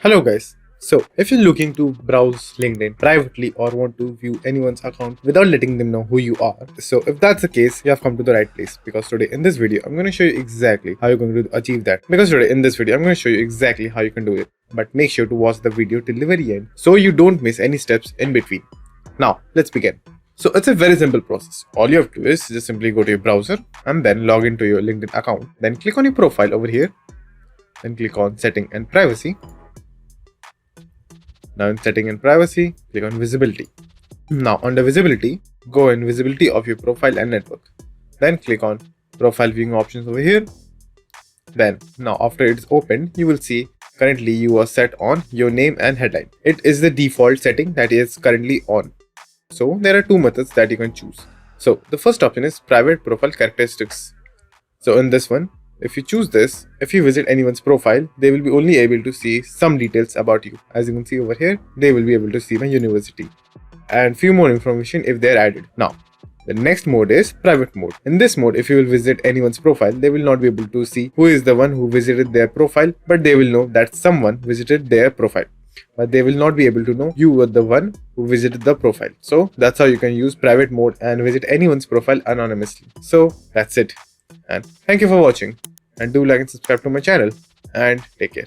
Hello guys. So if you're looking to browse LinkedIn privately or want to view anyone's account without letting them know who you are, so if that's the case, you have come to the right place, because today in this video I'm going to show you exactly how you're going to achieve that. Because today in this video I'm going to show you exactly how you can do it. But make sure to watch the video till the very end so you don't miss any steps in between. Now let's begin. So it's a very simple process. All you have to do is just simply go to your browser and then log into your LinkedIn account. Then click on your profile over here. Then click on setting and privacy. Now in setting and privacy, click on visibility. Now under visibility, go in visibility of your profile and network. Then click on profile viewing options over here. Then now after it's opened, you will see currently you are set on your name and headline. It is the default setting that is currently on. So there are two methods that you can choose. So the first option is private profile characteristics. So in this one, if you choose this, if you visit anyone's profile, they will be only able to see some details about you. As you can see over here, they will be able to see my university and few more information if they're added. Now, the next mode is private mode. In this mode, if you will visit anyone's profile, they will not be able to see who is the one who visited their profile, but they will know that someone visited their profile. But they will not be able to know you were the one who visited the profile. So that's how you can use private mode and visit anyone's profile anonymously. So that's it. And thank you for watching, and do like and subscribe to my channel, and take care.